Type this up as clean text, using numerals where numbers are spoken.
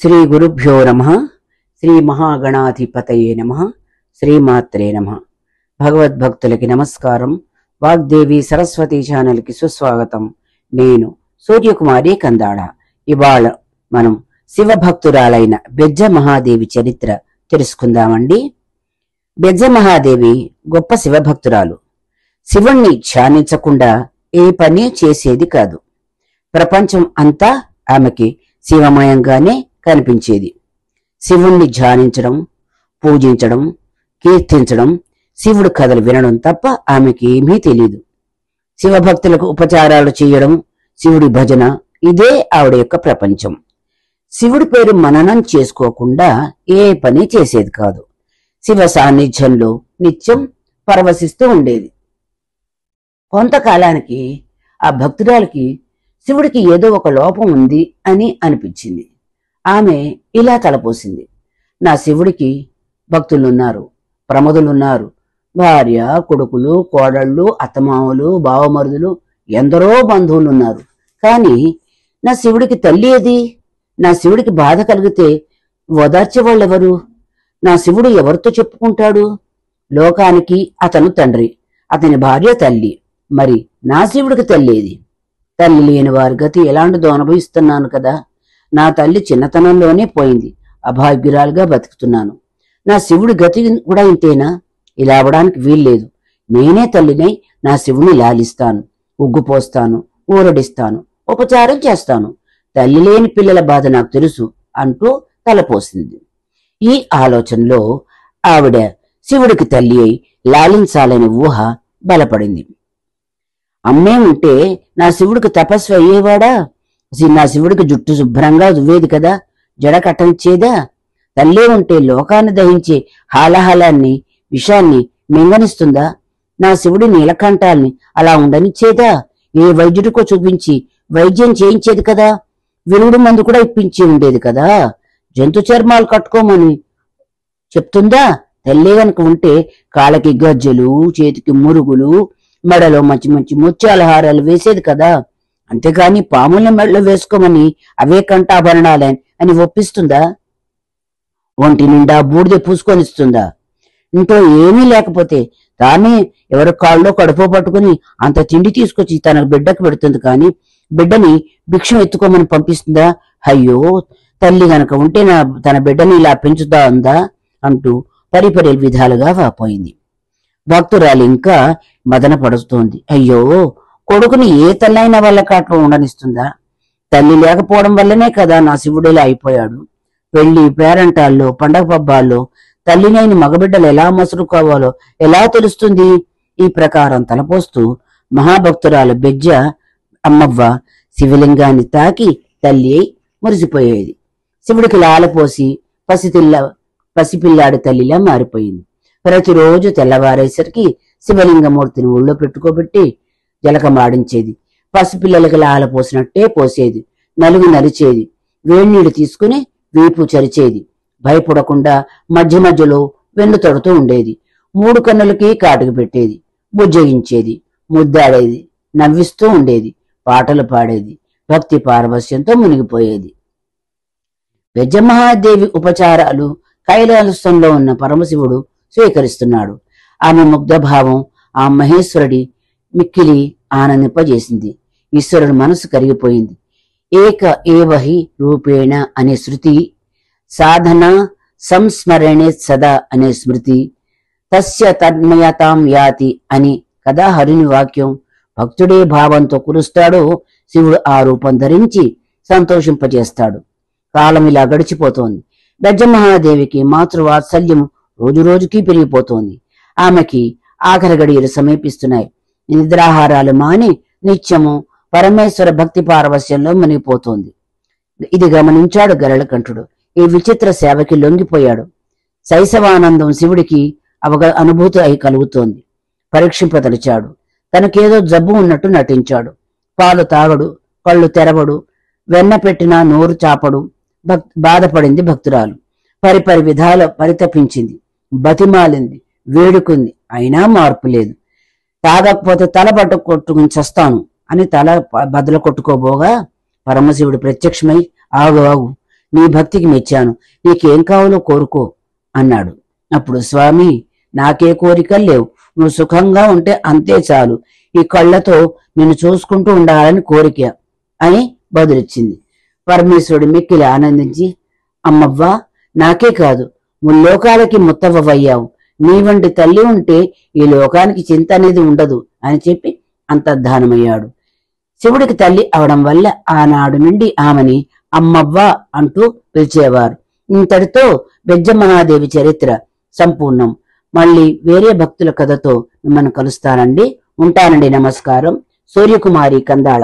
శ్రీ గురుభ్యో నమః. శ్రీ మహాగణాధిపతయే నమః. శ్రీమాత్రే నమః. భగవద్భక్తులకి నమస్కారం. వాగ్దేవి సరస్వతి ఛానల్కి సుస్వాగతం. నేను సూర్యకుమారి కందాళ. ఇవాళ మనం శివభక్తురాలైన బెజ్జ మహాదేవి చరిత్ర తెలుసుకుందామండి. బెజ్జ మహాదేవి గొప్ప శివభక్తురాలు. శివుణ్ణి ధ్యానించకుండా ఏ పని చేసేది కాదు. ప్రపంచం అంతా ఆమెకి శివమయంగానే కనిపించేది. శివుణ్ణి ధ్యానించడం, పూజించడం, కీర్తించడం, శివుడు కథలు వినడం తప్ప ఆమెకి ఏమీ తెలియదు. శివభక్తులకు ఉపచారాలు చేయడం, శివుడి భజన, ఇదే ఆవిడ యొక్క ప్రపంచం. శివుడి పేరు మననం చేసుకోకుండా ఏ పని చేసేది కాదు. శివ సాన్నిధ్యంలో నిత్యం పరవశిస్తూ ఉండేది. కొంతకాలానికి ఆ భక్తురాలికి శివుడికి ఏదో ఒక లోపం ఉంది అని అనిపించింది. ఆమె ఇలా తలపోసింది, నా శివుడికి భక్తులున్నారు, ప్రమదులున్నారు, భార్య, కొడుకులు, కోడళ్ళు, అత్తమామలు, బావమరుదులు, ఎందరో బంధువులున్నారు. కానీ నా శివుడికి తల్లి ఏది? నా శివుడికి బాధ కలిగితే ఓదార్చేవాళ్ళెవరు? నా శివుడు ఎవరితో చెప్పుకుంటాడు? లోకానికి అతను తండ్రి, అతని భార్య తల్లి. మరి నా శివుడికి తల్లి ఏది? తల్లి లేని వారి గతి ఎలాంటిదో అనుభవిస్తున్నాను కదా. నా తల్లి చిన్నతనంలోనే పోయింది. అభాగ్యురాలుగా బతుకుతున్నాను. నా శివుడి గతి కూడా ఇంతేనా? ఇలా అవడానికి వీల్లేదు. నేనే తల్లినై నా శివుని లాలిస్తాను, ఉగ్గుపోస్తాను, ఊరడిస్తాను, ఉపచారం చేస్తాను. తల్లి లేని పిల్లల బాధ నాకు తెలుసు అంటూ తలపోసింది. ఈ ఆలోచనలో ఆవిడ శివుడికి తల్లి అయి లాలించాలనే ఊహ బలపడింది. అమ్మే ఉంటే నా శివుడికి తపస్సు అయ్యేవాడా? నా శివుడికి జుట్టు శుభ్రంగా దువ్వేది కదా, జడ కట్టనిచ్చేదా? తల్లే ఉంటే లోకాన్ని దహించే హాలహాలాన్ని, విషాన్ని మింగనిస్తుందా? నా శివుడి నీలకంఠాల్ని అలా ఉండనిచ్చేదా? ఏ వైద్యుడికో చూపించి వైద్యం చేయించేది కదా. విరుగుడు మందు కూడా ఇప్పించి ఉండేది కదా. జంతు చర్మాలు కట్టుకోమని చెప్తుందా? తల్లే గనుక ఉంటే కాళ్ళకి గజ్జలు, చేతికి మురుగులు, మెడలో మంచి మంచి ముత్యాల హారాలు వేసేది కదా. అంతేగాని పాముల్ని మెడలో వేసుకోమని అవే కంఠాభరణాలే అని ఒప్పిస్తుందా? ఒంటి నిండా బూడిద పూసుకొనిస్తుందా? ఇంట్లో ఏమీ లేకపోతే తానే ఎవరి కాళ్ళలో కడుపు పట్టుకుని అంత తిండి తీసుకొచ్చి తన బిడ్డకు పెడుతుంది. కానీ బిడ్డని భిక్షం ఎత్తుకోమని పంపిస్తుందా? అయ్యో, తల్లి గనక ఉంటే తన బిడ్డని ఇలా పెంచుతా ఉందా అంటూ పరిపరి విధాలుగా వాపోయింది. భక్తురాలు ఇంకా మదన పడుస్తోంది. అయ్యో, కొడుకుని ఏ తల్లైన వాళ్ళ కాట్లో ఉండనిస్తుందా? తల్లి లేకపోవడం వల్లనే కదా నా శివుడిలా అయిపోయాడు. పెళ్లి, పేరంటాల్లో, పండగ పబ్బాల్లో తల్లినైన మగబిడ్డలు ఎలా మసురుకోవాలో ఎలా తెలుస్తుంది? ఈ ప్రకారం తలపోస్తూ మహాభక్తురాలు బెజ్జ అమ్మవ్వ శివలింగాన్ని తాకి తల్లి అయి మురిసిపోయేది. శివుడికి లాలపోసి పసిపిల్లాడి తల్లిలా మారిపోయింది. ప్రతిరోజు తెల్లవారేసరికి శివలింగమూర్తిని ఊళ్ళో పెట్టుకోబెట్టి జలకమాడించేది. పసిపిల్లలకి లాల పోసినట్టే పోసేది. నలుగు నరిచేది. వేణీళ్లు తీసుకుని వీపు చరిచేది. భయపడకుండా మధ్య మధ్యలో వెన్ను తడుతూ ఉండేది. 3 కన్నులకి కాటుకు పెట్టేది. బుజ్జగించేది, ముద్దాడేది, నవ్విస్తూ ఉండేది, పాటలు పాడేది, భక్తి పారవస్యంతో మునిగిపోయేది. బెజ్జమహాదేవి ఉపచారాలు కైలాసంలో ఉన్న పరమశివుడు స్వీకరిస్తున్నాడు. ఆమె ముగ్ధభావం ఆ మహేశ్వరుడి మిక్కిలి ఆనందింపజేసింది. ఈశ్వరుడు మనసు కరిగిపోయింది. ఏక ఏవహి రూపేణ అనే శృతి, సాధన సంస్మరణే సదా అనే స్మృతి, తస్య తన్మయతాం యాతి అని కదా హరిని వాక్యం. భక్తుడే భావంతో కురుస్తాడో శివుడు ఆ రూపం ధరించి సంతోషింపజేస్తాడు. కాలం ఇలా గడిచిపోతోంది. బెజ్జమహాదేవికి మాతృవాత్సల్యం రోజు రోజుకి పెరిగిపోతోంది. ఆమెకి ఆఖరి గడియలు సమీపిస్తున్నాయి. నిద్రాహారాలు మాని నిత్యము పరమేశ్వర భక్తి పారవస్యంలో మునిగిపోతోంది. ఇది గమనించాడు గరళకంఠుడు. ఈ విచిత్ర సేవకి లొంగిపోయాడు. శైశవానందం శివుడికి అనుభూతి అయి కలుగుతోంది. పరీక్షింపదలిచాడు. తనకేదో జబ్బు ఉన్నట్టు నటించాడు. పాలు తాగడు, కళ్ళు తెరవడు, వెన్న పెట్టినా నోరు చాపడు. బాధపడింది భక్తురాలు. పరిపరి విధాల పరితపించింది, బతిమాలింది, వేడుకుంది. అయినా మార్పు లేదు. తాగకపోతే తల బట్ట కొట్టుకుని చస్తాను అని తల బద్దలు కొట్టుకోబోగా పరమశివుడు ప్రత్యక్షమై, ఆగు ఆగు, నీ భక్తికి మెచ్చాను, నీకేం కావాలో కోరుకో అన్నాడు. అప్పుడు స్వామి, నాకే కోరికలు లేవు, నువ్వు సుఖంగా ఉంటే అంతే చాలు, ఈ కళ్ళతో నిన్ను చూసుకుంటూ ఉండాలని కోరిక అని బదులిచ్చింది. పరమేశ్వరుడు మిక్కిలి ఆనందించి, అమ్మవ్వా, నాకే కాదు ముల్లోకాలకి ముత్తవ్వయ్యావు, నీ వంటి తల్లి ఉంటే ఈ లోకానికి చింత అనేది ఉండదు అని చెప్పి అంతర్ధానమయ్యాడు. శివుడికి తల్లి అవడం వల్ల ఆనాడు నుండి ఆమెని అమ్మవ్వ అంటూ పిలిచేవారు. ఇంతటితో బెజ్జమ్మనాదేవి చరిత్ర సంపూర్ణం. మళ్ళీ వేరే భక్తుల కథతో మిమ్మల్ని కలుస్తానండి. ఉంటానండి. నమస్కారం. సూర్యకుమారి కందాళ.